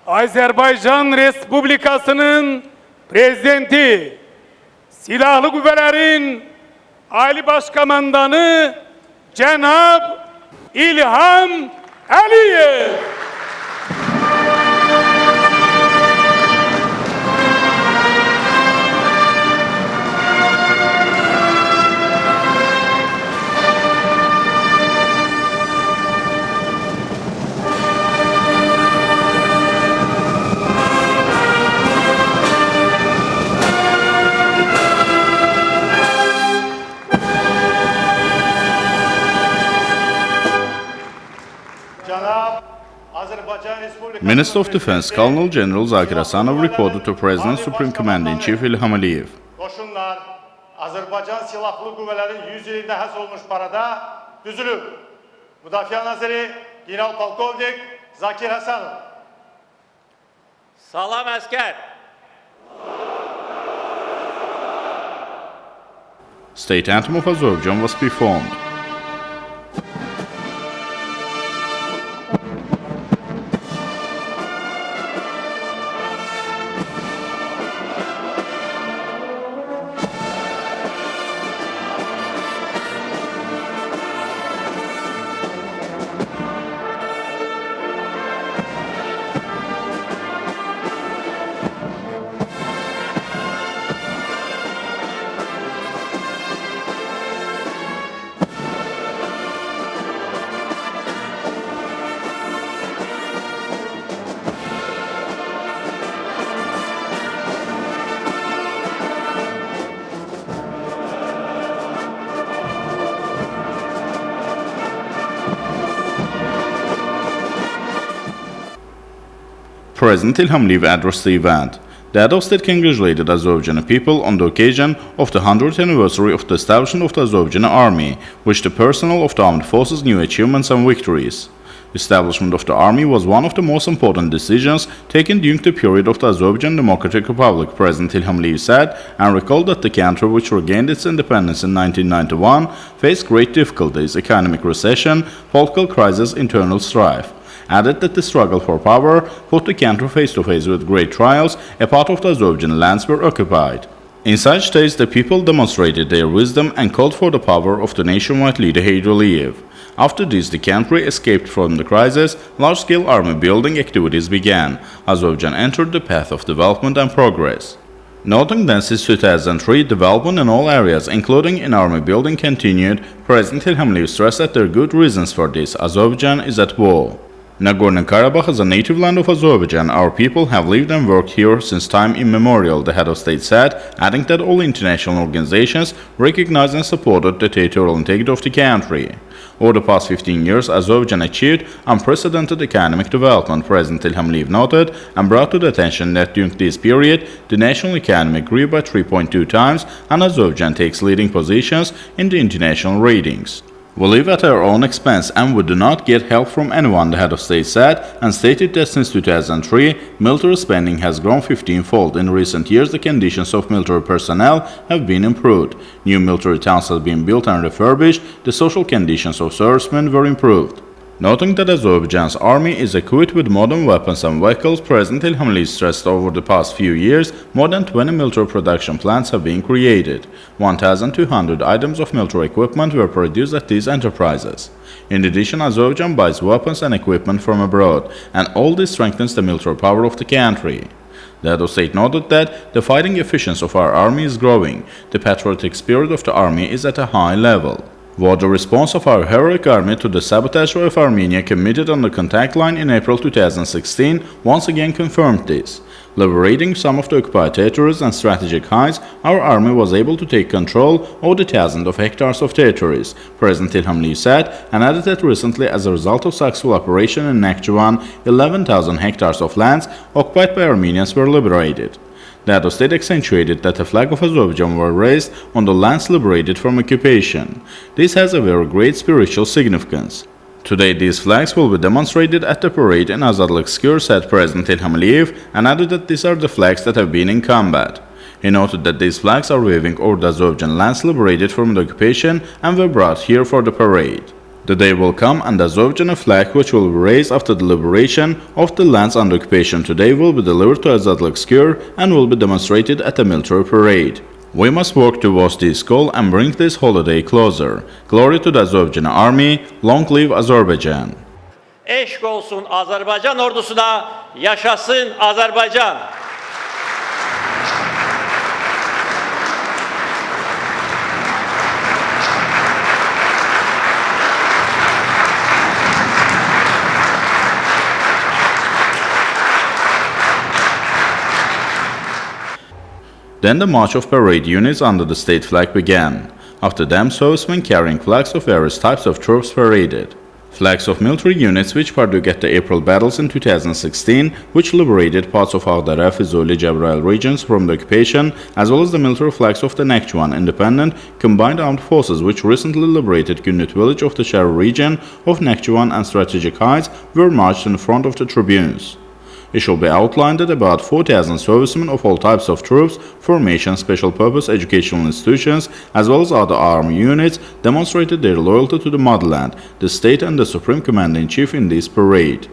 Azerbaycan Respublikası'nın prezidenti, Silahlı Kuvvetlerin Ali Başkomandanı Cenab İlham Aliyev. Minister of Defense Colonel General Zakir Hasanov reported to President Supreme Commander-in-Chief Ilham Aliyev. Koşunlar Azerbaycan Silahlı Kuvvetleri'nin 100 yılında həsr olmuş parada düzülüb. Müdafiə Naziri General Polkovnik Zakir Hasanov. Salam əskər. State anthem of Azerbaijan was performed. President Ilham Aliyev addressed the event. The head of state congratulated Azerbaijani people on the occasion of the 100th anniversary of the establishment of the Azerbaijani army, which the personnel of the armed forces new achievements and victories. The establishment of the army was one of the most important decisions taken during the period of the Azerbaijan Democratic Republic, President Ilham Aliyev said, and recalled that the country, which regained its independence in 1991, faced great difficulties, economic recession, political crisis, internal strife. Added that the struggle for power put the country face to face with great trials. A part of the Azerbaijan lands were occupied. In such days, the people demonstrated their wisdom and called for the power of the nationwide leader Aliyev. After this, the country escaped from the crisis. Large-scale army building activities began. Azerbaijan entered the path of development and progress. Noting that since 2003, development in all areas, including in army building, continued, President Ilham Aliyev stressed that there are good reasons for this. Azerbaijan is at war. Nagorno-Karabakh is a native land of Azerbaijan. Our people have lived and worked here since time immemorial, the head of state said, adding that all international organizations recognize and supported the territorial integrity of the country. Over the past 15 years, Azerbaijan achieved unprecedented economic development, President Ilham Aliyev noted, and brought to the attention that during this period, the national economy grew by 3.2 times and Azerbaijan takes leading positions in the international ratings. We live at our own expense and we do not get help from anyone, the head of state said, and stated that since 2003, military spending has grown 15-fold. In recent years, the conditions of military personnel have been improved. New military towns have been built and refurbished. The social conditions of servicemen were improved. Noting that Azerbaijan's army is equipped with modern weapons and vehicles, President Ilham Aliyev stressed over the past few years, more than 20 military production plants have been created. 1,200 items of military equipment were produced at these enterprises. In addition, Azerbaijan buys weapons and equipment from abroad, and all this strengthens the military power of the country. The head of state noted that the fighting efficiency of our army is growing. The patriotic spirit of the army is at a high level. The response of our heroic army to the sabotage of Armenia committed on the contact line in April 2016 once again confirmed this. Liberating some of the occupied territories and strategic heights, our army was able to take control over the thousands of hectares of territories, President Ilham Aliyev said, and added that recently, as a result of successful operation in Nakhchivan, 11,000 hectares of lands occupied by Armenians were liberated. The head of state accentuated that the flag of Azerbaijan were raised on the lands liberated from occupation. This has a very great spiritual significance. Today, these flags will be demonstrated at the parade in Azadlyg Square, said President Ilham Aliyev, and added that these are the flags that have been in combat. He noted that these flags are waving over the Azerbaijan lands liberated from the occupation and were brought here for the parade. The day will come and the Azerbaijani flag, which will be raised after the liberation of the lands under occupation today, will be delivered to Azadlyg Square and will be demonstrated at a military parade. We must work towards this goal and bring this holiday closer. Glory to the Azerbaijani army, long live Azerbaijan. Eşk olsun Azerbaycan ordusuna, yaşasın Azerbaycan. Then the march of parade units under the state flag began. After them, servicemen carrying flags of various types of troops paraded. Flags of military units which partook at the April battles in 2016, which liberated parts of Ağdere, Füzuli, Cebrail regions from the occupation, as well as the military flags of the Nakhchivan independent combined armed forces which recently liberated Günnüt village of the Shari region of Nakhchivan and strategic heights, were marched in front of the tribunes. It shall be outlined that about 4,000 servicemen of all types of troops, formations, special purpose educational institutions, as well as other army units, demonstrated their loyalty to the motherland, the state and the Supreme Commander-in-Chief in this parade.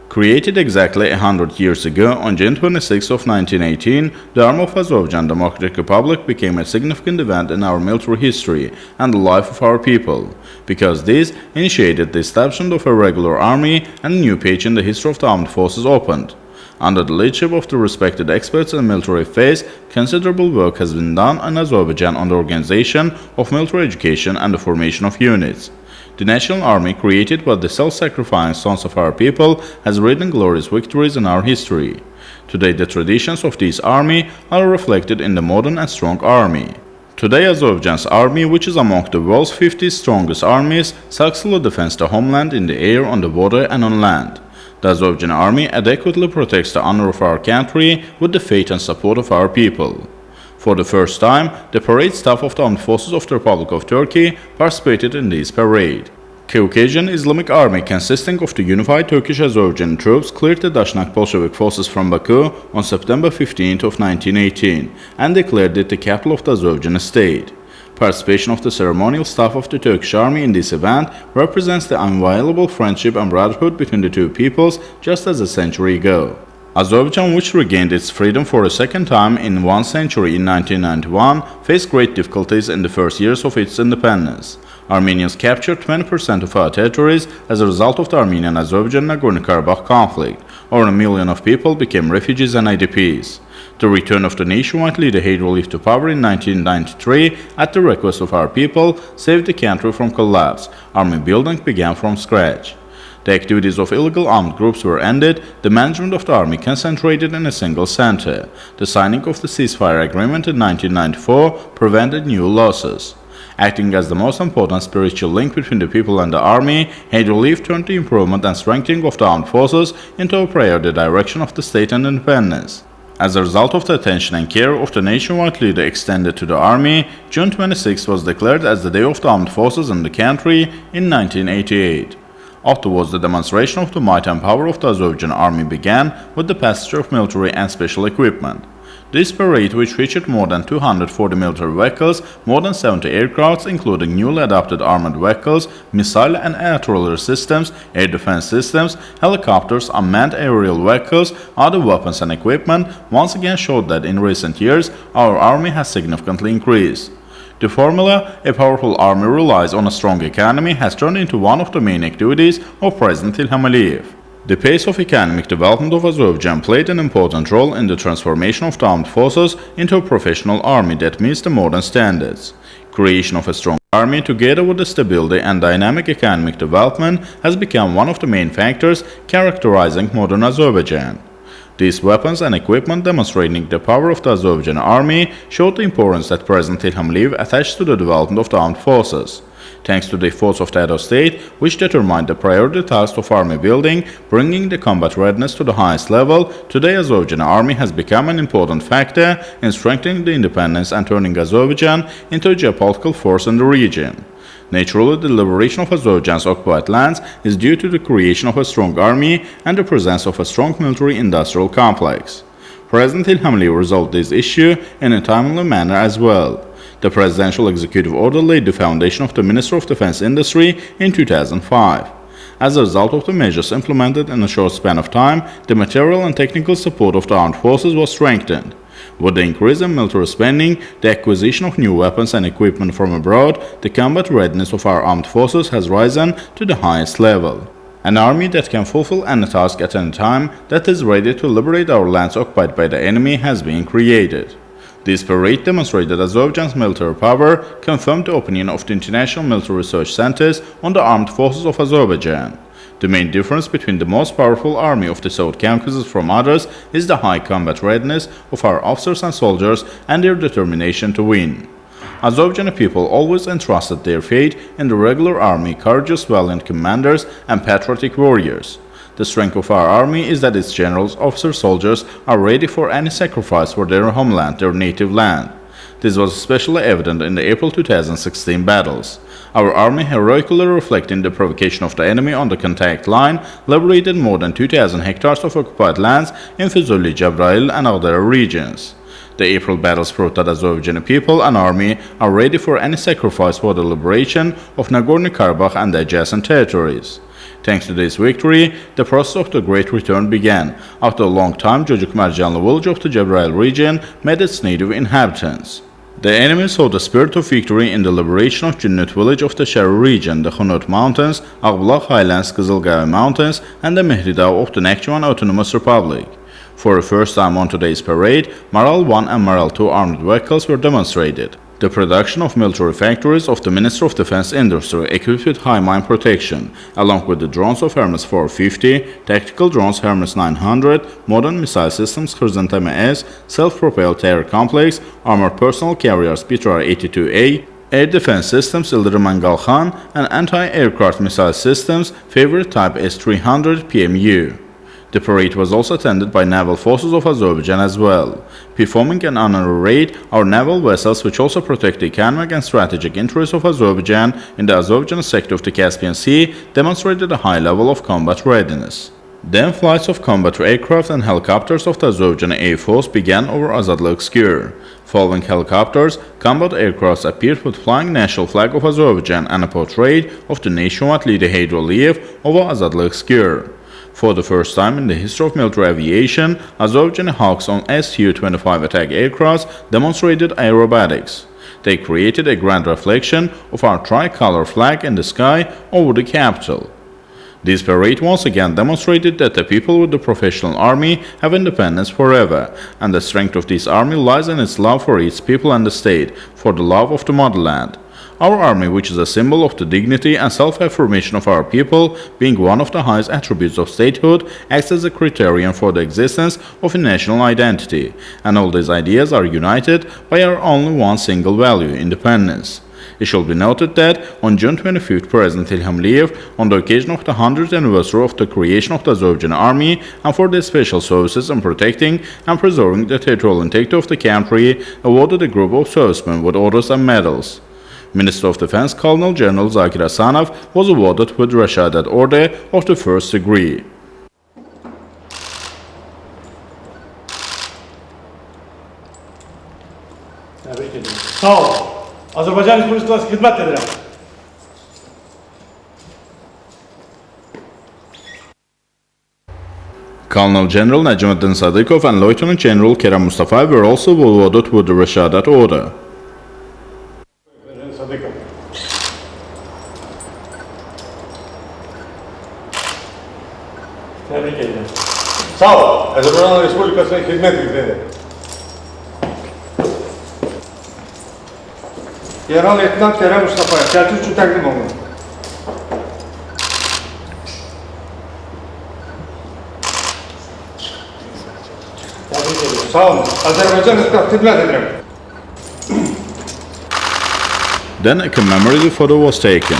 Created exactly 100 years ago, on June 26 of 1918, the Army of Azerbaijan Democratic Republic became a significant event in our military history and the life of our people, because this initiated the establishment of a regular army and a new page in the history of the armed forces opened. Under the leadership of the respected experts in military affairs, considerable work has been done in Azerbaijan on the organization of military education and the formation of units. The national army, created by the self-sacrificing sons of our people, has written glorious victories in our history. Today, the traditions of this army are reflected in the modern and strong army. Today, Azerbaijan's army, which is among the world's 50 strongest armies, successfully defends the homeland in the air, on the water, and on land. The Azerbaijani army adequately protects the honor of our country with the faith and support of our people. For the first time, the parade staff of the armed forces of the Republic of Turkey participated in this parade. Caucasian Islamic Army, consisting of the unified Turkish-Azerbaijani troops, cleared the Dashnak Bolshevik forces from Baku on September 15 of 1918 and declared it the capital of the Azerbaijani state. Participation of the ceremonial staff of the Turkish army in this event represents the inviolable friendship and brotherhood between the two peoples, just as a century ago. Azerbaijan, which regained its freedom for a second time in 1 century in 1991, faced great difficulties in the first years of its independence. Armenians captured 20% of our territories as a result of the Armenian-Azerbaijan Nagorno-Karabakh conflict. Over 1 million of people became refugees and IDPs. The return of the nationwide leader Aliyev to power in 1993, at the request of our people, saved the country from collapse. Army building began from scratch. The activities of illegal armed groups were ended, the management of the army concentrated in a single center. The signing of the ceasefire agreement in 1994 prevented new losses. Acting as the most important spiritual link between the people and the army, Aliyev turned the improvement and strengthening of the armed forces into a priority direction of the state and independence. As a result of the attention and care of the nationwide leader extended to the army, June 26 was declared as the Day of the Armed Forces in the country in 1988. Afterwards, the demonstration of the might and power of the Azerbaijan army began with the passage of military and special equipment. This parade, which featured more than 240 military vehicles, more than 70 aircrafts, including newly adopted armored vehicles, missile and artillery systems, air defense systems, helicopters, unmanned aerial vehicles, other weapons and equipment, once again showed that in recent years our army has significantly increased. The formula, "a powerful army relies on a strong economy," has turned into one of the main activities of President Ilham Aliyev. The pace of economic development of Azerbaijan played an important role in the transformation of the armed forces into a professional army that meets the modern standards. Creation of a strong army, together with the stability and dynamic economic development, has become one of the main factors characterizing modern Azerbaijan. These weapons and equipment, demonstrating the power of the Azerbaijani army, showed the importance that President Ilham Aliyev attached to the development of the armed forces. Thanks to the efforts of the head state, which determined the priority task of army building, bringing the combat readiness to the highest level, today Azerbaijani army has become an important factor in strengthening the independence and turning Azerbaijan into a geopolitical force in the region. Naturally, the liberation of Azerbaijan's occupied lands is due to the creation of a strong army and the presence of a strong military-industrial complex. President Ilham Aliyev resolved this issue in a timely manner as well. The presidential executive order laid the foundation of the Ministry of Defense Industry in 2005. As a result of the measures implemented in a short span of time, the material and technical support of the armed forces was strengthened. With the increase in military spending, the acquisition of new weapons and equipment from abroad, the combat readiness of our armed forces has risen to the highest level. An army that can fulfill any task at any time, that is ready to liberate our lands occupied by the enemy, has been created. This parade demonstrated Azerbaijan's military power, confirmed the opinion of the international military research centers on the armed forces of Azerbaijan. The main difference between the most powerful army of the South Caucasus from others is the high combat readiness of our officers and soldiers and their determination to win. Azerbaijani people always entrusted their fate in the regular army, courageous, valiant commanders, and patriotic warriors. The strength of our army is that its generals, officers, soldiers are ready for any sacrifice for their homeland, their native land. This was especially evident in the April 2016 battles. Our army, heroically reflecting the provocation of the enemy on the contact line, liberated more than 2,000 hectares of occupied lands in Fuzuli, Jabrail, and other regions. The April battles proved that Azerbaijani people and army are ready for any sacrifice for the liberation of Nagorno-Karabakh and the adjacent territories. Thanks to this victory, the process of the Great Return began. After a long time, Cocuk Mercanlı village of the Jabrail region met its native inhabitants. The enemy saw the spirit of victory in the liberation of Cünnüt village of the Shari region, the Hunut Mountains, Ağbulaq Highlands, Kızılgavi Mountains, and the Mehriban of the Nakhchivan Autonomous Republic. For the first time on today's parade, Maral 1 and Maral 2 armed vehicles were demonstrated. The production of military factories of the Ministry of Defense Industry equipped with high mine protection, along with the drones of Hermes 450, tactical drones Hermes 900, modern missile systems Hrzantame-S, self-propelled air complex, armored personnel carriers Pitrar-82A, air defense systems Ilham Mangalkhan, and anti-aircraft missile systems Favorite Type S-300 PMU. The parade was also attended by naval forces of Azerbaijan as well. Performing an honorary raid, our naval vessels, which also protect the economic and strategic interests of Azerbaijan in the Azerbaijan sector of the Caspian Sea, demonstrated a high level of combat readiness. Then flights of combat aircraft and helicopters of the Azerbaijan Air Force began over Azadlyg Square. Following helicopters, combat aircraft appeared with flying national flag of Azerbaijan and a portrait of the nationwide leader Aliyev over Azadlyg Square. For the first time in the history of military aviation, Azerbaijani Hawks on Su-25 attack aircrafts demonstrated aerobatics. They created a grand reflection of our tricolor flag in the sky over the capital. This parade once again demonstrated that the people with the professional army have independence forever, and the strength of this army lies in its love for its people and the state, for the love of the motherland. Our army, which is a symbol of the dignity and self-affirmation of our people, being one of the highest attributes of statehood, acts as a criterion for the existence of a national identity, and all these ideas are united by our only one single value, independence. It should be noted that on June 25th, President Ilham Aliyev, on the occasion of the 100th anniversary of the creation of the Azerbaijan army and for their special services in protecting and preserving the territorial integrity of the country, awarded a group of servicemen with orders and medals. Minister of Defense Colonel General Zakir Hasanov was awarded with Rashadat Order of the first degree. Tebrik ederim. Sağ ol. Azerbaycan Respublikası hizmet ederim. Colonel General Najimuddin Sadikov and Lieutenant General Kerem Mustafayev were also awarded with the Rashadat Order. Tebrik ederim. Sağ ol. Azerbaycan Respublikası'na hizmet ederim. General Leytenant Kerem Mustafayev, Selçuk için təqdim olunur. Tebrik ederim. Sağ olun. Azerbaycan Respublikası'na hizmet ederim. Then a commemorative photo was taken.